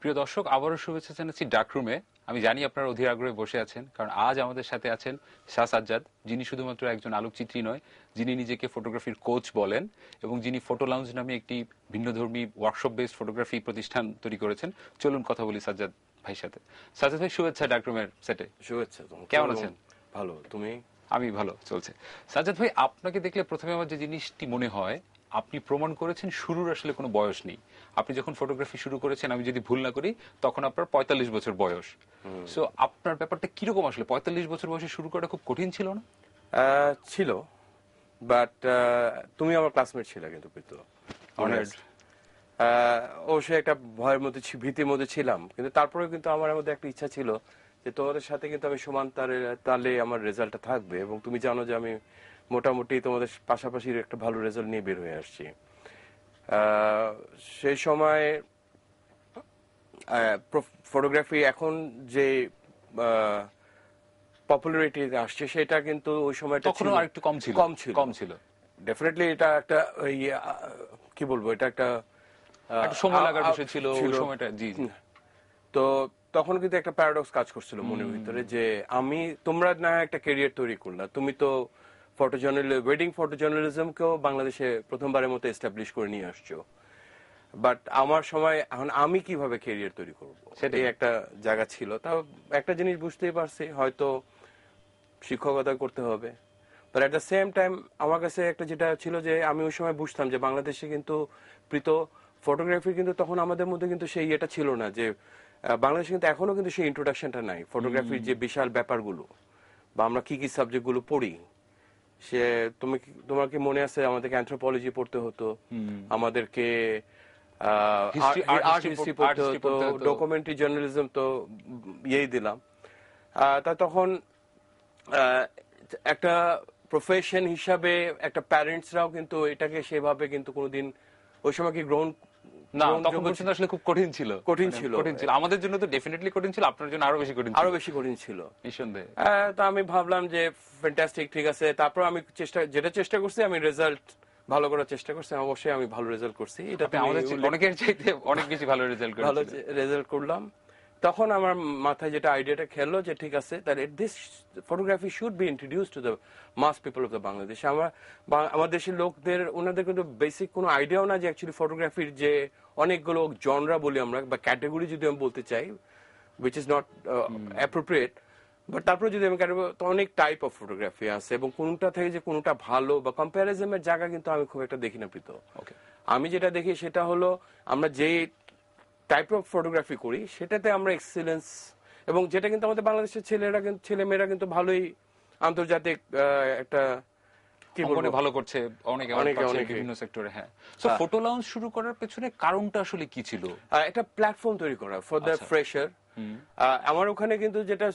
প্রিয় দর্শক, আবারও শুভেচ্ছা জানাচ্ছি ডাকরুমে। আমি জানি আপনারা অধীর আগ্রহে বসে আছেন, কারণ আজ আমাদের সাথে আছেন শাহ সাজ্জাদ, যিনি শুধুমাত্র একজন আলোকচিত্রী নয়, যিনি নিজেকে ফটোগ্রাফির কোচ বলেন এবং যিনি ফটো লাউঞ্জ নামে একটি ভিন্নধর্মী ওয়ার্কশপ বেসড ফটোগ্রাফি প্রতিষ্ঠান তৈরি করেছেন। চলুন কথা বলি সাজ্জাদ ভাইয়ের সাথে। সাজ্জাদ ভাই, শুভেচ্ছা ডাকরুমের সেটে। শুভেচ্ছা। কেমন আছেন? ভালো, তুমি? আমি ভালো, চলছে। সাজ্জাদ ভাই, আপনাকে দেখলে প্রথমে আমার যে জিনিসটি মনে হয়, আপনি প্রমাণ করেছেন শুরুর আসলে কোনো বয়স নেই। আপনি যখন ফটোগ্রাফি শুরু করেছেন, আমি যদি ভুল না করি, তখন আপনার ৪৫ বছর বয়স। সো আপনার ব্যাপারটা কিরকম আসলে? ৪৫ বছর বয়সে শুরু করা খুব কঠিন ছিল না? ছিল, বাট তুমি আমার ক্লাসমেট ছিলে কিন্তু প্রীত। অবশ্যই একটা ভয়ের মধ্যে ভীতির মধ্যে ছিলাম, কিন্তু তারপরে কিন্তু আমার মধ্যে একটা ইচ্ছা ছিল যে তোমাদের সাথে কিন্তু আমি সমান তালে আমার রেজাল্টটা থাকবে, এবং তুমি জানো যে আমি মোটামুটি তোমাদের পাশাপাশি একটা ভালো রেজাল্ট নিয়ে বের হয়ে আসছি। সেই সময় ফটোগ্রাফি এখন যে পপুলারিটি আসছে, সেটা কিন্তু ওই সময়টা তখনও আরেকটু কম ছিল। ডেফিনেটলি এটা একটা কি বলবো, এটা একটা সময় লাগার বিষয় ছিল ওই সময়টা। জি জি। তো তখন কিন্তু একটা প্যারাডক্স কাজ করছিল মনের ভিতরে, যে তোমরা না একটা ক্যারিয়ার তৈরি করলা, তুমি তো ওয়েডিং ফটো জার্নালিজমকেও বাংলাদেশে প্রথমবারের মতো এস্টাবলিশ করে নিয়ে আসছো, বাট আমার সময় এখন আমি কিভাবে ক্যারিয়ার তৈরি করবো, সেটাই একটা জায়গা ছিল। তাও একটা জিনিস বুঝতেই পারছি, হয়তো শিক্ষকতা করতে হবে, but at the same time আমার কাছে একটা যেটা ছিল যে আমি ওই সময় বুঝতাম যে বাংলাদেশে কিন্তু ফটোগ্রাফি কিন্তু তখন আমাদের মধ্যে কিন্তু সেই ইয়েটা ছিল না, যে বাংলাদেশে কিন্তু এখনো কিন্তু সেই ইন্ট্রোডাকশনটা নাই ফটোগ্রাফির যে বিশাল ব্যাপারগুলো, বা আমরা কি কি সাবজেক্টগুলো পড়ি। সে তোমার কি মনে আছে, আমাদেরকে অ্যানথ্রোপোলজি পড়তে হতো, আমাদেরকে আর্ট হিস্ট্রি পড়তে হতো, ডকুমেন্টারি জার্নালিজম তো ইয়েই দিলাম। তা তখন একটা প্রফেশন হিসাবে একটা প্যারেন্টসরাও কিন্তু এটাকে সেভাবে কিন্তু কোনোদিন ওই সময় কি গ্রহণ না, তখন পর্যন্ত আসলে খুব কঠিন ছিল। আমাদের জন্য তো ডেফিনেটলি কঠিন ছিল, আপনার জন্য আরো বেশি কঠিন ছিল নিঃসন্দেহে। তো আমি ভাবলাম যে ফ্যান্টাস্টিক, ঠিক আছে। তারপর আমি চেষ্টা করছি, আমি রেজাল্ট ভালো করার চেষ্টা করছি। অবশ্যই আমি ভালো রেজাল্ট করছি, এটা আমাদের অনেকের চাইতে অনেক বেশি ভালো রেজাল্ট করলাম। তখন আমার মাথায় যেটা আইডিয়াটা খেললো যে ঠিক আছে, তাহলে this photography should be introduce to the mass people of the Bangladesh. আমার দেশের লোকদের, ওনাদের কিন্তু বেসিক কোনো আইডিয়াও না যে অ্যাকচুয়ালি ফটোগ্রাফির যে অনেকগুলো জনরা বলি আমরা, বা ক্যাটাগরি যদি আমি বলতে চাই, which is not appropriate, but তারপরে যদি আমি তো অনেক টাইপ অফ ফটোগ্রাফি আছে, এবং কোনটা থেকে যে কোনটা ভালো বা কম্প্যারিজনের জায়গা কিন্তু আমি খুব একটা দেখি না প্রীত। আমি যেটা দেখি সেটা হলো, আমরা যে টাইপ অফ ফটোগ্রাফি করি সেটাতে আমরা এক্সেলেন্স, এবং যেটা কিন্তু আমাদের বাংলাদেশের ছেলেমেয়েরা কিন্তু ভালোই আন্তর্জাতিক একটা কি বলবো ভালো করছে, অনেকে বিভিন্ন সেক্টরে। হ্যাঁ, সো ফটো লঞ্চ শুরু করার পেছনে কারণটা আসলে কি ছিল? একটা প্ল্যাটফর্ম তৈরি করা ফর দ্য ফ্রেশার। আমার ওখানে কিন্তু যেটা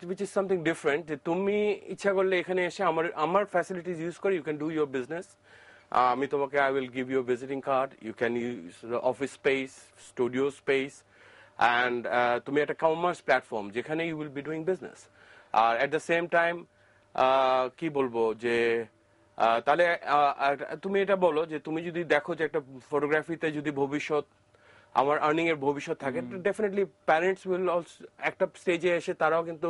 which is something different, যে তুমি ইচ্ছা করলে এখানে এসে আমার ফ্যাসিলিটিস ইউজ করে you can do your business. আমি তোমাকে I will give you visiting card, you can use office space, studio space, and তুমি একটা কমার্স প্ল্যাটফর্ম যেখানে you will be doing business. আর এট দ্য সেম টাইম কি বলবো, যে তাহলে তুমি এটা বলো যে তুমি যদি দেখো যে একটা ফটোগ্রাফিতে যদি ভবিষ্যৎ, আমার আর্নিং এর ভবিষ্যৎ থাকে, ডেফিনেটলি প্যারেন্টস উইল অলসো একটা স্টেজে এসে তারাও কিন্তু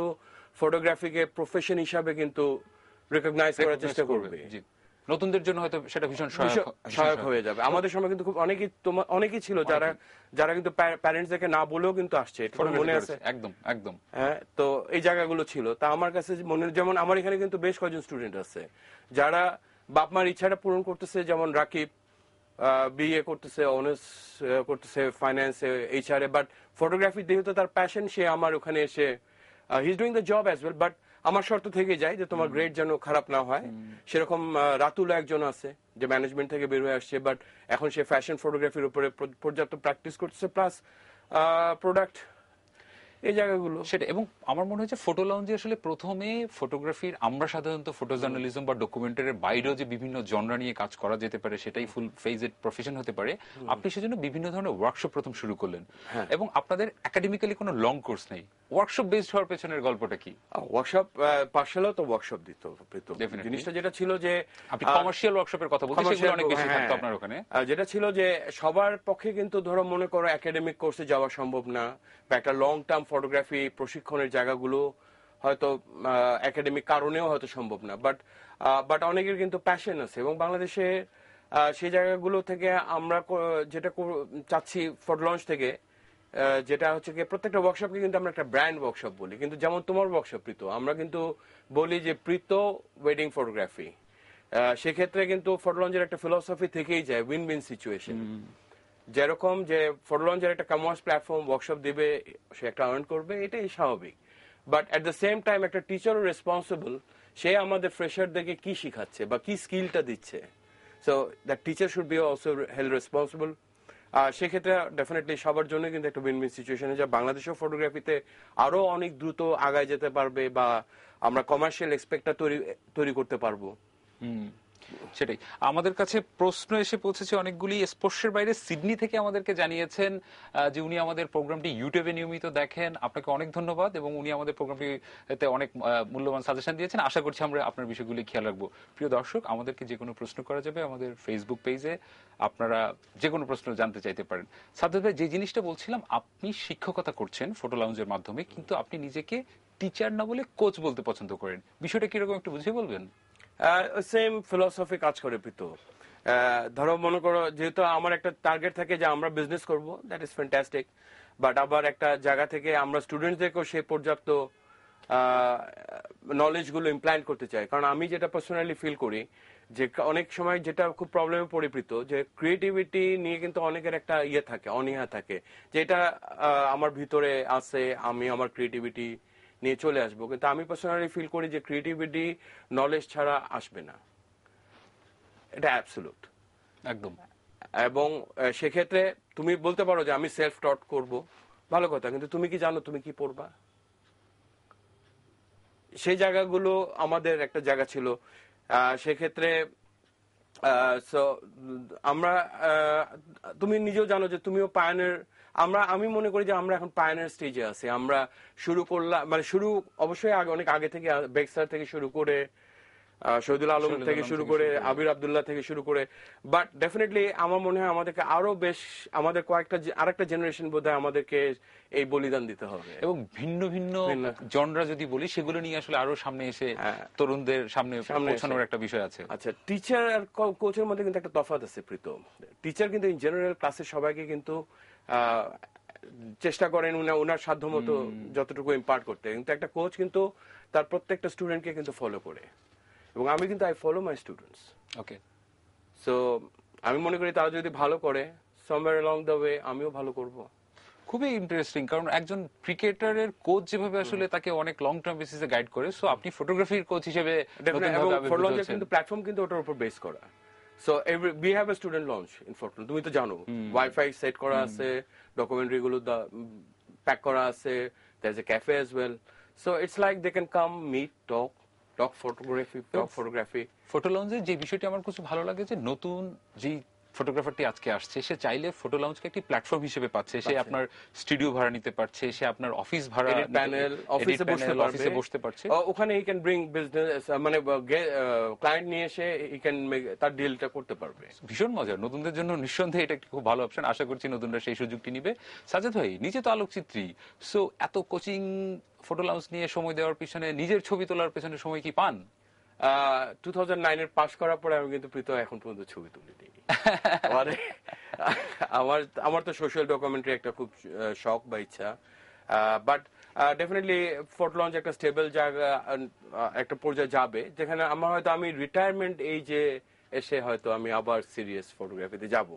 ফটোগ্রাফিকে প্রফেশন হিসাবে কিন্তু রিকগনাইজ করার চেষ্টা করবে। নতুনদের জন্য হয়তো সেটা ভীষণ সহায়ক হয়ে যাবে। আমাদের সময় কিন্তু খুব অনেকেই ছিল যারা কিন্তু প্যারেন্টসদেরকে না বলেও কিন্তু আসছে, মনে আছে? একদম একদম। হ্যাঁ, তো এই জায়গাগুলো ছিল। তা আমার কাছে মনে, যেমন আমার এখানে কিন্তু বেশ কয়েকজন স্টুডেন্ট আছে যারা বাপ মার ইচ্ছাটা পূরণ করতেছে, যেমন রাকিব বিএ করতেছে, অনার্স করতেছে ফাইন্যান্সে, এইচআরএ, বাট ফটোগ্রাফি যেহেতু তার প্যাশন, সে আমার ওখানে এসে he is doing the job as well. But আমার শর্ত থেকে যায় যে তোমার গ্রেড যেন খারাপ না হয়। সেরকম রাতুল একজন আছে যে ম্যানেজমেন্ট থেকে বের হয়ে আসছে, বাট এখন সে ফ্যাশন ফটোগ্রাফির উপরে পর্যাপ্ত প্র্যাকটিস করতেছে, প্লাস প্রোডাক্ট, এই জায়গাগুলো সেটা। এবং আমার মনে হচ্ছে ফটো লঞ্চে আসলে প্রথমে ফটোগ্রাফির, আমরা সাধারণত ফটো জার্নালিজম বা ডকুমেন্টারির বাইরেও যে বিভিন্ন জনরা নিয়ে কাজ করা যেতে পারে, সেটাই ফুল ফেজেড প্রফেশন হতে পারে। আপনি সেজন্য বিভিন্ন ধরনের ওয়ার্কশপ প্রথম শুরু করলেন, এবং আপনাদের একাডেমিক্যালি কোনো লং কোর্স নেই। ওয়ার্কশপ বেসড হওয়ার পেছনের গল্পটা কি? ওয়ার্কশপ পাঠশালাও তো ওয়ার্কশপ দিত প্রীতম। Definitely. জিনিসটা যেটা ছিল যে আপনি কমার্শিয়াল ওয়ার্কশপের কথা বলছেন, সেগুলো অনেক বেশি থাকতো আপনার ওখানে। যেটা ছিল যে সবার পক্ষে কিন্তু ধরো মনে করো একাডেমিক কোর্সে যাওয়া সম্ভব না, বা একটা লং টার্ম ফটোগ্রাফি প্রশিক্ষণের জায়গাগুলো হয়তো একাডেমিক কারণেও হয়তো সম্ভব না, বাট অনেকের কিন্তু প্যাশন আছে, এবং বাংলাদেশে সেই জায়গাগুলো থেকে আমরা যেটা চাচ্ছি ফটো লঞ্চ থেকে, যেটা হচ্ছে কি প্রত্যেকটা ওয়ার্কশপকে কিন্তু আমরা একটা ব্র্যান্ড ওয়ার্কশপ বলি। কিন্তু যেমন তোমার ওয়ার্কশপ প্রীত, আমরা কিন্তু বলি যে প্রীত ওয়েডিং ফটোগ্রাফি। সেক্ষেত্রে কিন্তু ফটো লঞ্চের একটা ফিলোসফি থেকেই যায় উইন উইন সিচুয়েশন। যেরকম যে ফটো লঞ্চের একটা কমার্স প্ল্যাটফর্ম, ওয়ার্কশপ দিবে, সে একটা আর্ন করবে, এটাই স্বাভাবিক। But at the same time একটা টিচারও রেসপন্সিবল, সে আমাদের ফ্রেশারদেরকে কি শিখাচ্ছে বা কি স্কিলটা দিচ্ছে। So that teacher should be also held responsible. সেক্ষেত্রে ডেফিনেটলি সবার জন্য কিন্তু একটা উইন উইন সিচুয়েশন, যা বাংলাদেশের ফটোগ্রাফিতে আরো অনেক দ্রুত আগায় যেতে পারবে, বা আমরা কমার্শিয়াল এক্সপেক্টটা তৈরি করতে পারবো। সেটাই আমাদের কাছে প্রশ্ন এসে পৌঁছেছে অনেকগুলি। স্পর্শের বাইরে সিডনি থেকে আমাদেরকে জানিয়েছেন যে উনি আমাদের প্রোগ্রামটি ইউটিউবে নিয়মিত দেখেন। আপনাকে অনেক ধন্যবাদ, এবং উনি আমাদের প্রোগ্রামটিতে অনেক মূল্যবান সাজেশন দিয়েছেন। আশা করছি আমরা আপনার বিষয়গুলি খেয়াল রাখবো। প্রিয় দর্শক, আমাদেরকে যে কোনো প্রশ্ন করা যাবে আমাদের ফেসবুক পেজে, আপনারা যে কোনো প্রশ্ন জানতে চাইতে পারেন। সাজ্জাদ ভাই, যে জিনিসটা বলছিলাম, আপনি শিক্ষকতা করছেন ফটো লাউঞ্জের মাধ্যমে, কিন্তু আপনি নিজেকে টিচার না বলে কোচ বলতে পছন্দ করেন। বিষয়টা কিরকম একটু বুঝিয়ে বলবেন? সেম ফিলোসফি কাজ করে প্রীত। ধরো মনে করো, যেহেতু আমার একটা টার্গেট থাকে যে আমরা বিজনেস করব, দ্যাট ইজ ফ্যান্টাস্টিক, বাট আবার একটা জায়গা থেকে আমরা স্টুডেন্টদেরকেও সেই পর্যাপ্ত নলেজ গুলো ইমপ্ল্যান্ট করতে চাই। কারণ আমি যেটা পার্সোনালি ফিল করি যে অনেক সময় যেটা খুব প্রবলেমে পরিবৃত, যে ক্রিয়েটিভিটি নিয়ে কিন্তু অনেকের একটা ইয়ে থাকে, অনীহা থাকে, যে এটা আমার ভিতরে আছে, আমি আমার ক্রিয়েটিভিটি নিয়ে চলে আসবো। কিন্তু আমি পার্সোনালি ফিল করি যে ক্রিয়েটিভিটি নলেজ ছাড়া আসবে না, এটা অ্যাবসলিউট একদম। এবং সেক্ষেত্রে তুমি বলতে পারো যে আমি সেলফ টট করব, ভালো কথা, কিন্তু তুমি কি জানো তুমি কি পড়বা? সেই জায়গাগুলো আমাদের একটা জায়গা ছিল। সেক্ষেত্রে আমরা তুমি নিজেও জানো যে তুমিও পায়নের, আমি মনে করি যে আমরা এখন পায়নের স্টেজে আছি। আমরা শুরু করলাম, মানে শুরু অবশ্যই অনেক আগে থেকে, বেক্সার থেকে শুরু করে, শহীদুল আলম থেকে শুরু করে, আবির আব্দুল্লাহ থেকে শুরু করে, বাট ডেফিনেটলি আমার মনে হয় আমাদেরকে আরো বেশ, আমাদের আরেকটা জেনারেশন বোধহয় আমাদেরকে এই বলিদান দিতে হবে। এবং ভিন্ন ভিন্ন জনরা যদি বলি, সেগুলো নিয়ে আসলে আরো সামনে এসে তরুণদের সামনে পৌঁছানোর একটা বিষয় আছে। আচ্ছা, টিচার আর কোচের মধ্যে কিন্তু একটা তফাৎ আছে প্রীত। টিচার কিন্তু ইন জেনারেল ক্লাসের সবাইকে কিন্তু চেষ্টা করেন ওনার সাধ্য মতো যতটুকু ইম্পার্ট করতে, কিন্তু একটা কোচ কিন্তু তার প্রত্যেকটা স্টুডেন্টকে কিন্তু ফলো করে, এবং আমি কিন্তু I follow my students. Okay, so আমি মনে করি তারা যদি ভালো করে, সামওয়্যার অ্যালং দ্য ওয়ে আমিও ভালো করব। খুবই ইন্টারেস্টিং, কারণ একজন ক্রিকেটারের কোচ যেভাবে আসলে তাকে অনেক লং টার্ম বেসিসে গাইড করে, সো আপনি ফটোগ্রাফির কোচ হিসেবে কিন্তু প্ল্যাটফর্ম কিন্তু ওটার উপর বেস করা। So we have a student launch in photo, তুমি তো জানো ওয়াইফাই সেট করা আছে, ডকুমেন্টারি গুলো প্যাক করা আছে, there is a cafe as well. So it's like they can come meet talk photography. Photo লঞ্চের যে বিষয়টি আমার খুব ভালো লাগে, যে নতুন যে ফটোগ্রাফারটি আজকে আসছে, সে চাইলে ফটো লঞ্চকে একটি প্ল্যাটফর্ম হিসেবে পাচ্ছে। সে আপনার স্টুডিও ভাড়া নিতে পারছে, সে আপনার অফিস ভাড়া, প্যানেল, অফিসে বসতে পারছে, ওখানে হি ক্যান ব্রিং বিজনেস, মানে ক্লায়েন্ট নিয়ে এসে হি ক্যান তার ডিলটা করতে পারবে। ভীষণ মজার, নতুনদের জন্য নিঃসন্দেহে এটা একটি খুব ভালো অপশন। আশা করছি নতুনরা সেই সুযোগটি নিবে। সাজ্জাদ ভাই নিজে তো আলোকচিত্রী, সো এত কোচিং, ফটো লঞ্চ নিয়ে সময় দেওয়ার পিছনে, নিজের ছবি তোলার পেছনে সময় কি পান? 2009 এর পাস করার পরে আমি কিন্তু প্রীত এখন পর্যন্ত ছবি তুলিনি। আমার তো সোশ্যাল ডকুমেন্টারি একটা খুব শখ বা ইচ্ছা, বাট ডেফিনেটলি ফটো লঞ্চ একটা স্টেবল জায়গা, একটা পর্যায়ে যাবে যেখানে আমি রিটায়ারমেন্ট এই যে এসে হয়তো আমি আবার সিরিয়াস ফটোগ্রাফিতে যাব।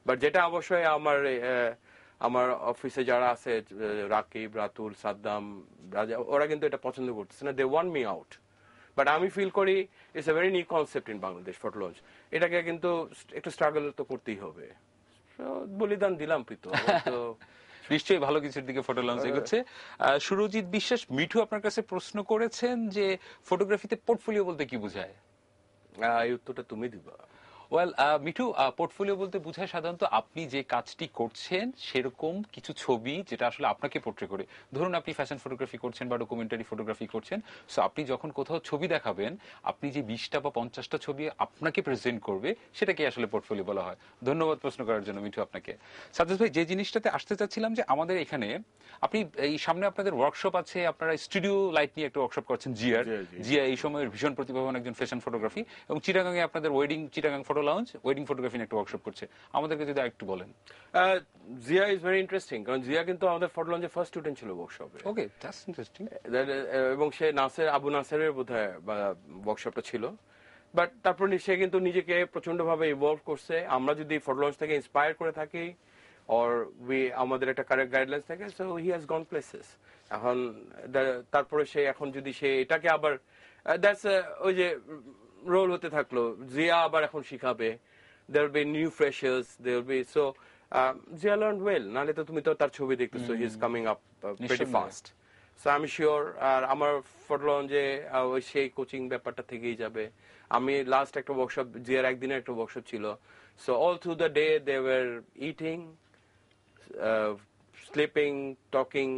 বাট যেটা অবশ্যই আমার অফিসে যারা আছে, রাকিব, রাতুল, সাদ্দাম, রাজা, ওরা কিন্তু এটা পছন্দ করতেছে না, they want me out. But আমি ফিল করি it's a very new concept in Bangladesh photo launch, এটাকে কিন্তু একটু স্ট্রাগল তো করতেই হবে। বলিদান দিলাম প্রীত। নিশ্চয়ই ভালো কিছুর দিকে ফটো লঞ্চ এগোচ্ছে। সুরজিৎ বিশ্বাস মিঠু আপনার কাছে প্রশ্ন করেছেন যে ফটোগ্রাফিতে পোর্টফোলিও বলতে কি বোঝায়? এই উত্তরটা তুমি দিবা। ওয়েল মিঠু, পোর্টফোলিও বলতে বোঝায় সাধারণত আপনি যে কাজটি করছেন সেরকম কিছু ছবি যেটা আসলে আপনাকে পোর্ট্রে করে। ধরুন আপনি ফ্যাশন ফটোগ্রাফি করছেন বা ডকুমেন্টারি ফটোগ্রাফি করছেন, সো আপনি যখন কোথাও ছবি দেখাবেন, আপনি যে 20টা বা 50টা ছবি আপনাকে প্রেজেন্ট করবে সেটাকে আসলে পোর্টফোলিও বলা হয়। ধন্যবাদ প্রশ্ন করার জন্য মিঠু আপনাকে। সাজ্জাদ ভাই, যে জিনিসটাতে আসতে চাচ্ছিলাম যে আমাদের এখানে আপনি এই সামনে আপনাদের ওয়ার্কশপ আছে, আপনারা স্টুডিও লাইট নিয়ে একটা ওয়ার্কশপ করছেন জিয়ার। জি। জিয়া এই সময়ের ভীষণ প্রতিভাবান একজন ফ্যাশন ফটোগ্রাফি, এবং চিটাগাঙে আপনাদের Chittagong photo lounge wedding photography নিয়ে একটা ওয়ার্কশপ করছে। আমাদেরকে যদি আরেকটু বলেন। জিয়া ইজ ভেরি ইন্টারেস্টিং, কারণ জিয়া কিন্তু আমাদের ফটো লঞ্চের ফার্স্ট স্টুডেন্ট ছিল ওয়ার্কশপে। ওকে, দ্যাটস ইন্টারেস্টিং। এবং সে আবু নাসেরের বোধহয় ওয়ার্কশপটা ছিল। বাট তারপর সে কিন্তু নিজেকে প্রচন্ড ভাবে ইভলভ করছে। আমরা যদি ফটো লঞ্চ থেকে ইন্সপায়ার করে থাকি, অর আমাদের একটা কারেক্ট গাইডলাইন্স থাকে, so he has gone places. এখন তারপরে সে এখন যদি সে এটাকে আবার দ্যাটস ওই যে রোল হতে থাকলো, জিয়া আবার এখন শিখাবে, there will be new freshers, there will be so Zia learned well. নালে তো তুমি তো তার ছবি দেখতেছো, he is coming up pretty নিঃসন্দেহে। fast. So আমি শিওর, আর আমার ফটো লঞ্চে ওই সেই কোচিং ব্যাপারটা থেকেই যাবে। আমি লাস্ট একটা ওয়ার্কশপ, জিয়ার একদিনের একটা ওয়ার্কশপ ছিল, so all through the day they were eating, sleeping, talking,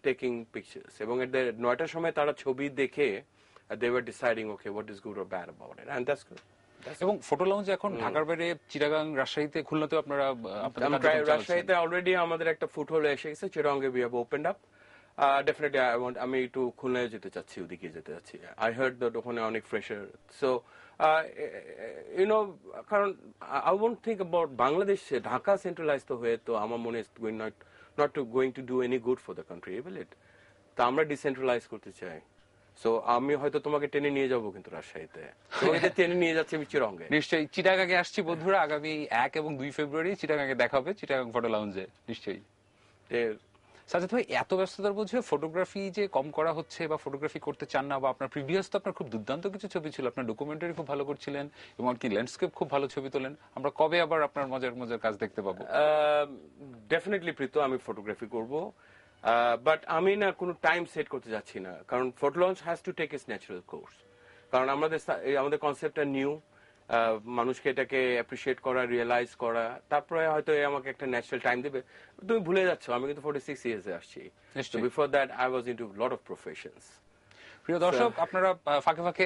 taking pictures, এবং এর 9টার সময় তারা ছবি দেখে they were deciding okay what is good or bad about it, and that's good. এবং ফটো লাউঞ্জ এখন ঢাকার বাইরে চিটাগাং, রাজশাহীতে, খুলনাতেও আপনারা আপনাদের কার্যক্রম চালাচ্ছেন। রাজশাহীতে অলরেডি আমাদের একটা ফুট হলে এসে গেছে, চিটাগাঙ্গে we have opened up. Definitely আমি একটু খুলনায় যেতে চাচ্ছি, ওদিকে যেতে চাচ্ছি। I heard that ওখানে অনেক fresher, so you know, কারণ I won't think about Bangladesh, Dhaka centralise তো হয়ে তো আমার মনে হয় going to do any good for the country, will it? তা আমরা ডিসেন্ট্রালাইজ করতে চাই। সো আমি হয়তো তোমাকে টেনে নিয়ে যাবো কিন্তু রাজশাহীতে, তোমাকে টেনে নিয়ে যাচ্ছে আমি চিরঙ্গে। নিশ্চয়ই চিটাগাঙে আসছি বন্ধুরা, আগামী 1 এবং 2 ফেব্রুয়ারি চিটাগাঙে দেখা হবে, চিটাগাং ফটো লাউঞ্জে নিশ্চয়ই। সাজ্জাদ ভাই, এত ব্যস্ততার মধ্যে ফটোগ্রাফি যে কম করা হচ্ছে বা ফটোগ্রাফি করতে চান না, বা আপনার প্রিভিয়াস তো আপনার খুব দুর্দান্ত কিছু ছবি ছিল, আপনার ডকুমেন্টারি খুব ভালো করছিলেন এবং কি ল্যান্ডস্কেপ খুব ভালো ছবি তোলেন, আমরা কবে আবার আপনার মজার মজার কাজ দেখতে পাবো? ডেফিনেটলি প্রীত, আমি ফটোগ্রাফি করব, বাট আমি না কোনো টাইম সেট করতে যাচ্ছি না, কারণ photo launch has to take its natural course. কারণ আমাদের কনসেপ্টটা নিউ, মানুষকে এটাকে অ্যাপ্রিসিয়েট করা, রিয়েলাইজ করা, তারপরে হয়তো আমাকে একটা ন্যাচারাল টাইম দেবে। তুমি ভুলে যাচ্ছ আমি কিন্তু 46 ইয়ার্সে আসছি। Before that I was into lot of professions. প্রিয় দর্শক, আপনারা ফাঁকে ফাঁকে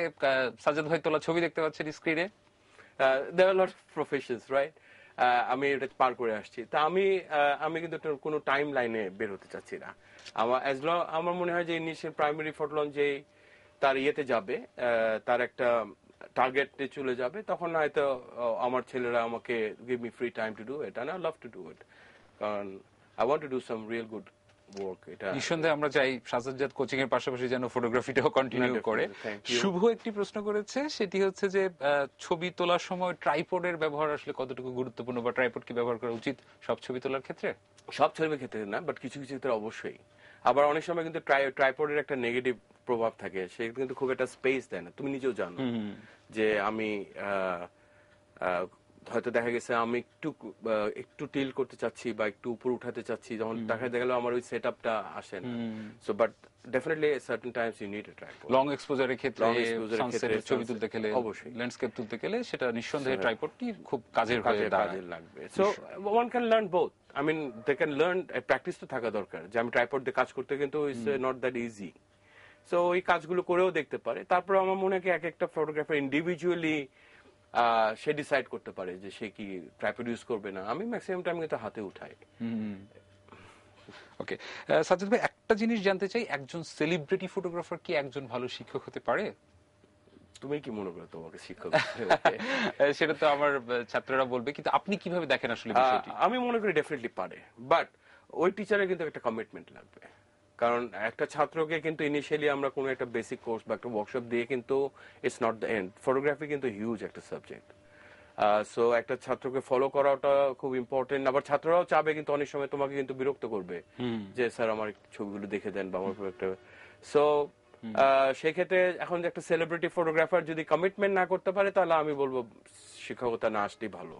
সাজ্জাদ ভাই তোলা ছবি দেখতে পাচ্ছেন স্ক্রিনে। there are a lot of professions, right? আমি এটা পার করে আসছি, তা আমি কিন্তু কোনো টাইম লাইনে বের হতে চাচ্ছি না। আমার মনে হয় যে ইনিশিয়াল প্রাইমারি ফটো লঞ্চ যে তার ইয়েতে যাবে, তার একটা টার্গেটে চলে যাবে, তখন হয়তো আমার ছেলেরা আমাকে give me free time to do it, and I love to do it, কারণ I want to do some real good work. এটা নিঃসন্দেহে আমরা চাই সাজ্জাদ কোচিং এর পাশাপাশি যেন ফটোগ্রাফিটাও কন্টিনিউ করে। শুভ একটি প্রশ্ন করেছে, সেটি হচ্ছে যে ছবি তোলার সময় ট্রাইপডের ব্যবহার আসলে কতটুকু গুরুত্বপূর্ণ, বা ট্রাইপড কি ব্যবহার করা উচিত সব ছবি তোলার ক্ষেত্রে? সব ছবির ক্ষেত্রে না, বাট কিছু কিছু ক্ষেত্রে অবশ্যই। আবার অনেক সময় কিন্তু ট্রাইপডের একটা নেগেটিভ প্রভাব থাকে, সে কিন্তু খুব একটা স্পেস দেয় না, তুমি নিজেও জানো। যে আমি হয়তো দেখা গেছে আমি একটু টিল করতে চাচ্ছি বা একটু উপর উঠাতে চাচ্ছি, যখন দেখা গেল আমার ওই সেট আপটা আসে না। So but definitely certain times you need a tripod. Long এক্সপোজারের ক্ষেত্রে, সানসেটের ছবি তুলতে গেলে, অবশ্যই ল্যান্ডস্কেপ তুলতে গেলে সেটা নিঃসন্দেহে ট্রাইপডটি খুব কাজে লাগবে। So one can learn both, I mean they can learn, practice তো থাকা দরকার যে আমি ট্রাইপড দিয়ে কাজ করতে, কিন্তু it's not that easy. So ওই কাজগুলো করেও দেখতে পারে। তারপর আমার মনে হয় এক একটা ফটোগ্রাফার ইন্ডিভিজুয়ালি সে ডিসাইড করতে পারে যে সে কি ট্রাইপড ইউজ করবে না। আমি ম্যাক্সিমাম টাইম কিন্তু হাতে উঠাই। ওকে, সাজ্জাদ ভাই, একটা জিনিস জানতে চাই, একজন সেলিব্রিটি ফটোগ্রাফার কি একজন ভালো শিক্ষক হতে পারে? তুমি কি মনে করো তোমাকে শিক্ষক? সেটা তো আমার ছাত্ররা বলবে, কিন্তু আপনি কিভাবে দেখেন আসলে বিষয়টি? আমি মনে করি ডেফিনেটলি পারে, বাট ওই টিচারের কিন্তু একটা কমিটমেন্ট লাগবে। কারণ একটা ছাত্রকে কিন্তু ইনিশিয়ালি আমরা কোনো একটা বেসিক কোর্স বা একটা ওয়ার্কশপ দিয়ে কিন্তু it's not the end. Photography কিন্তু হিউজ একটা সাবজেক্ট, সো একটা ছাত্রকে ফলো করাটা খুব ইম্পর্টেন্ট। আবার ছাত্ররাও চাবে কিন্তু অনেক সময় তোমাকে কিন্তু বিরক্ত করবে যে স্যার আমার ছবিগুলো দেখে দেন বা আমার একটা। সো সেক্ষেত্রে এখন একটা সেলিব্রিটি ফটোগ্রাফার যদি কমিটমেন্ট না করতে পারে, তাহলে আমি বলবো শিক্ষকতা না আসলেই ভালো।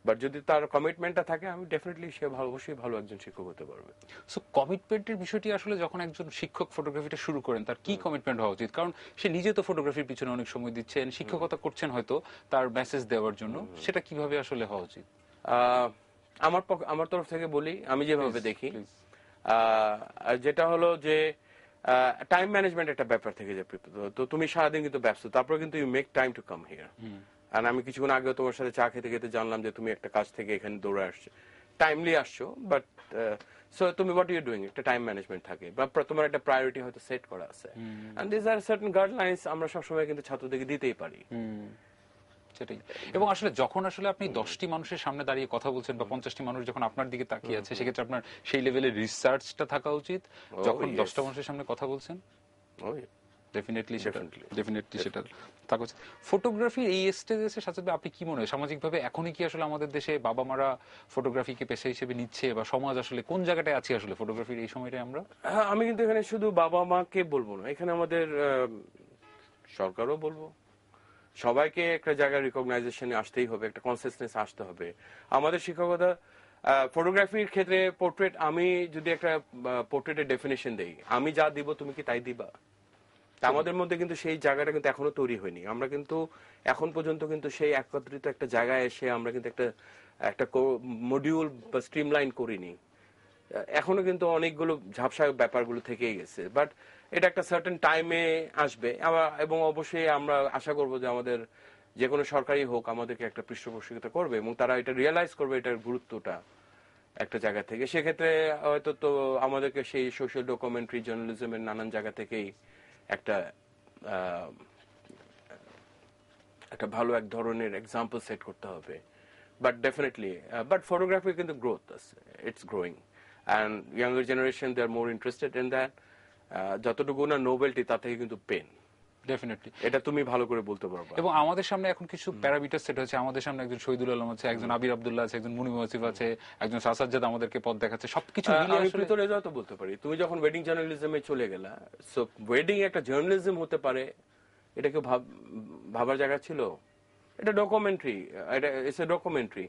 বাট যদি তার কমিটমেন্টটা থাকে আমি ডেফিনেটলি সে অবশ্যই ভালো একজন শিক্ষক হতে পারবে। সো কমিটমেন্টের বিষয়টি আসলে যখন একজন শিক্ষক ফটোগ্রাফিটা শুরু করেন তার কি কমিটমেন্ট হওয়া উচিত? কারণ সে নিজে তো ফটোগ্রাফির পিছনে অনেক সময় দিচ্ছেন, শিক্ষকতা করছেন হয়তো তার মেসেজ দেওয়ার জন্য, সেটা কিভাবে আসলে হওয়া উচিত? আমার তরফ থেকে বলি, আমি যেভাবে দেখি, Please. যেটা হলো যে টাইম ম্যানেজমেন্ট একটা ব্যাপার থেকে যায়। তো তুমি সারাদিন কিন্তু ব্যস্ত, তারপরে কিন্তু you make time to come here. আর আমি কিছুক্ষণ আগেও তোমার সাথে চা খেতে খেতে জানলাম যে তুমি একটা কাজ থেকে এখানে দৌড়ে আসছো, টাইমলি আসছো, বাট সো তুমি হোয়াট ইউ ডুইং, একটা টাইম ম্যানেজমেন্ট থাকে বা তোমার একটা প্রায়োরিটি হয়তো সেট করা আছে, and this are certain guidelines আমরা সবসময় কিন্তু ছাত্রদেরকে দিতেই পারি। সেটাই। এবং আসলে যখন আসলে আপনি 10টি মানুষের সামনে দাঁড়িয়ে কথা বলছেন বা 50টি মানুষ যখন আপনার দিকে তাকিয়ে আছে, সেক্ষেত্রে আপনার সেই লেভেলের রিসার্চটা থাকা উচিত যখন yes. 10টা মানুষের সামনে কথা বলছেন। ওই ডেফিনেটলি Definitely. সেটা থাকা উচিত। ফটোগ্রাফির এই স্টেজে এসে সাজ্জাদ ভাই আপনি কি মনে হয় সামাজিকভাবে এখনই কি আসলে আমাদের দেশে বাবা মারা ফটোগ্রাফিকে পেশা হিসেবে নিচ্ছে, বা সমাজ আসলে কোন জায়গাটায় আছে আসলে ফটোগ্রাফির এই সময়টায় আমরা? হ্যাঁ, আমি কিন্তু এখানে শুধু বাবা মাকে বলবো না, এখানে আমাদের সরকারও বলবো, সবাইকে একটা জায়গায় রিকগনাইজেশনে আসতেই হবে, একটা কনসিস্টেন্স আসতে হবে। আমাদের শিক্ষকতা ফটোগ্রাফির ক্ষেত্রে পোর্ট্রেট, আমি যদি একটা পোর্ট্রেটের ডেফিনেশন দেই, আমি যা দিব তুমি কি তাই দিবা? তা আমাদের মধ্যে কিন্তু সেই জায়গাটা কিন্তু এখনো তৈরি হয়নি। আমরা কিন্তু এখন পর্যন্ত কিন্তু সেই একত্রিত একটা জায়গায় এসে আমরা কিন্তু একটা মডিউল বা স্ট্রিমলাইন করিনি। এখনো কিন্তু অনেকগুলো ঝাপসা ব্যাপারগুলো থেকেই গেছে, বাট এটা একটা সার্টেন টাইমে আসবে। এবং অবশ্যই আমরা আশা করব যে আমাদের যে কোনো সরকারি হোক আমাদেরকে একটা পৃষ্ঠপোষকতা করবে এবং তারা এটা রিয়েলাইজ করবে এটার গুরুত্বটা একটা জায়গা থেকে। সেক্ষেত্রে হয়তো তো আমাদেরকে সেই সোশ্যাল ডকুমেন্টারি জার্নালিজমের নানান জায়গা থেকেই একটা একটা ভালো এক ধরনের এক্সাম্পল সেট করতে হবে। বাট ডেফিনেটলি, বাট ফটোগ্রাফি কিন্তু গ্রোথ আছে, it's growing, and younger generation they are more interested in that. যতটুকু না নোবেলটি, তা থেকে কিন্তু পেন, ডেফিনেটলি এটা তুমি ভালো করে বলতে পারবে। এবং আমাদের সামনে এখন কিছু প্যারামিটার সেট হচ্ছে। আমাদের সামনে একজন শহীদুল আলম আছে, একজন আবির আব্দুল্লাহ আছে, একজন মুনিম ওয়াসিফ আছে, একজন সাজ্জাদ আমাদেরকে পথ দেখাচ্ছে। সবকিছু মিলিয়ে আমি আসলে প্রীত রেজাও তো বলতে পারি, তুমি যখন ওয়েডিং জার্নালিজমে চলে গেলা, সো ওয়েডিং একটা জার্নালিজম হতে পারে, এটা কেউ ভাবার জায়গা ছিল? এটা ডকুমেন্টারি, এটা ইটস এ ডকুমেন্টারি।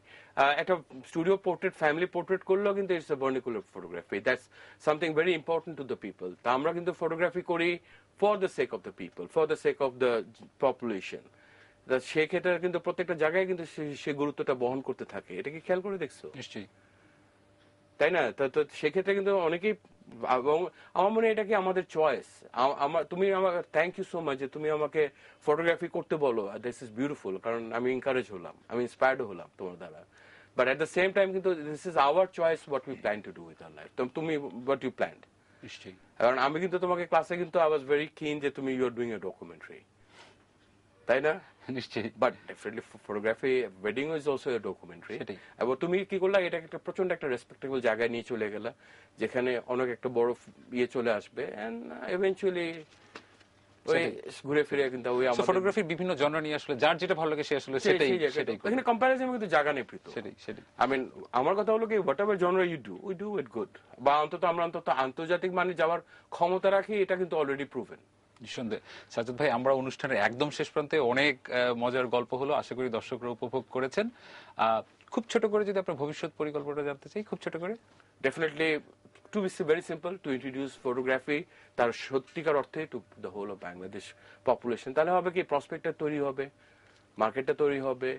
একটা স্টুডিও পোর্ট্রেট, ফ্যামিলি পোর্ট্রেট করলেও কিন্তু it's a vernacular photography, that's something very important to the people. তা আমরা কিন্তু ফটোগ্রাফি করি for the sake of the people, for the sake of the population. সেক্ষেত্রে কিন্তু প্রত্যেকটা জায়গায় কিন্তু সে গুরুত্বটা বহন করতে থাকে। এটা কি খেয়াল করে দেখছো? নিশ্চয়ই। তাই না? তো সেক্ষেত্রে কিন্তু অনেকেই, এবং আমার মনে হয় এটা কি আমাদের চয়েস। তুমি আমাকে থ্যাংক ইউ সো মাচ যে তুমি আমাকে ফটোগ্রাফি করতে বলো, দিস ইজ বিউটিফুল, কারণ আমি এনকারেজ হলাম, আমি ইন্সপায়ার্ড হলাম তোমার দ্বারা। But at the same time কিন্তু this is our choice what we plan to do with our life. তুমি হোয়াট ইউ প্ল্যান্ড। নিশ্চয়ই। কারণ আমি কিন্তু তোমাকে ক্লাসে কিন্তু আই ওয়াজ ভেরি কিন যে তুমি you are doing a documentary, তাই না? নিশ্চয়ই। But definitely photography, wedding is also a documentary. সেটাই। এবং তুমি কি করলা, এটা একটা প্রচন্ড একটা রেসপেক্টেবল জায়গায় নিয়ে চলে গেলা, যেখানে অনেক একটা বড় ইয়ে চলে আসবে, এন্ড এভেনচুয়ালি ওই ঘুরে ফিরে কিন্তু ওই আমাদের ফটোগ্রাফির বিভিন্ন জনরা নিয়ে আসলে যার যেটা ভালো লাগে সে আসলে সেটাই করে। এখানে কম্পারিজনের কিন্তু জায়গা নেই প্রীত। সেটাই। আই মিন, আমার কথা হলো কি, whatever genre you do, we do it good, বা আমরা অন্তত আন্তর্জাতিক মানে যাওয়ার ক্ষমতা রাখি, এটা কিন্তু অলরেডি প্রুভেন। নিঃসন্দেহে। সাজ্জাদ ভাই, আমরা অনুষ্ঠানের একদম শেষ প্রান্তে, অনেক মজার গল্প হলো, আশা করি দর্শকরা উপভোগ করেছেন। খুব ছোট করে যদি আপনার ভবিষ্যৎ পরিকল্পনা জানতে চাই, খুব ছোট করে। Definitely, to be very simple, to introduce photography তার সত্যিকার অর্থে to the whole of Bangladesh population. তাহলে হবে কি, প্রসপেক্টটা তৈরি হবে, মার্কেটটা তৈরি হবে।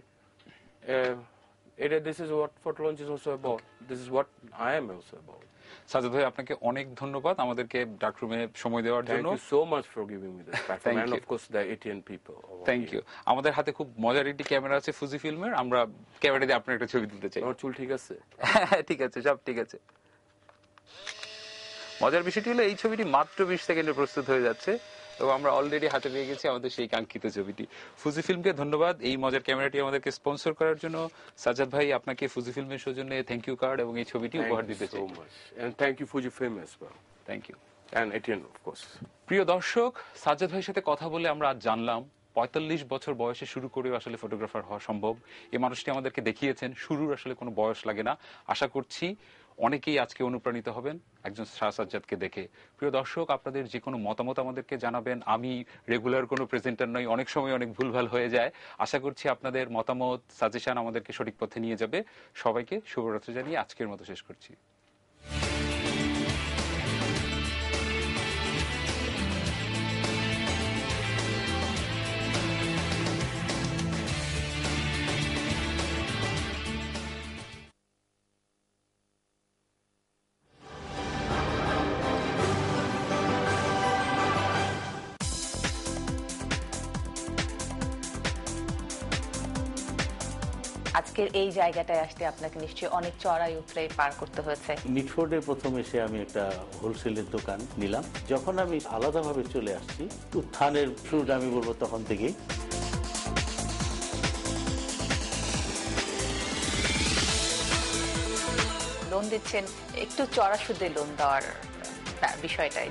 This is what photo launch is also about, this is what I am also about. Sajjad ভাই, আপনাকে অনেক ধন্যবাদ আমাদেরকে ডার্করুমে সময় দেওয়ার জন্য। Thank you so much for giving me this platform, and of course the ATN people. Thank you. আমাদের হাতে খুব মজার একটি ক্যামেরা আছে ফুজি ফিল্মের, আমরা ক্যামেরা দিয়ে আপনার একটা ছবি তুলতে চাই। আমার চুল ঠিক আছে? ঠিক আছে, সব ঠিক আছে। মজার বিষয়টি হলো এই ছবিটি মাত্র 20 সেকেন্ডে প্রস্তুত হয়ে যাচ্ছে এবং আমরা অলরেডি হাতে পেয়ে গেছি আমাদের সেই কাঙ্ক্ষিত ছবিটি। ফুজি ফিল্মকে ধন্যবাদ এই মজার ক্যামেরাটি আমাদেরকে স্পন্সর করার জন্য। সাজ্জাদ ভাই, আপনাকে ফুজি ফিল্মের সৌজন্যে থ্যাংক ইউ কার্ড এবং এই ছবিটি উপহার দিতে চাই। Thank you so much, and thank you Fujifilm as well, thank you. and ATN of course. প্রিয় দর্শক, সাজ্জাদ ভাইয়ের সাথে কথা বলে আমরা আজ জানলাম 45 বছর বয়সে শুরু করেও আসলে ফটোগ্রাফার হওয়া সম্ভব। এই মানুষটি আমাদেরকে দেখিয়েছেন শুরুর আসলে কোনো বয়স লাগে না। আশা করছি অনেকেই আজকে অনুপ্রাণিত হবেন একজন শাহ সাজ্জাদকে দেখে। প্রিয় দর্শক, আপনাদের যে কোনো মতামত আমাদেরকে জানাবেন। আমি রেগুলার কোনো প্রেজেন্টার নই, অনেক সময় অনেক ভুলভাল হয়ে যায়। আশা করছি আপনাদের মতামত, সাজেশন আমাদেরকে সঠিক পথে নিয়ে যাবে। সবাইকে শুভরাত্রি জানিয়ে আজকের মতো শেষ করছি। আজকের এই জায়গাটায় আসতে আপনাকে নিশ্চয়ই অনেক চড়াই উতরাই পার করতে হয়েছে। মিটফোর্ডে প্রথম এসে আমি একটা হোলসেলের দোকান নিলাম। যখন আমি আলাদাভাবে চলে আসছি, উত্থানের শুরুটা আমি বলবো তখন থেকেই। লোন দিচ্ছেন, একটু চড়া সুদে লোন দেওয়ার বিষয়টাই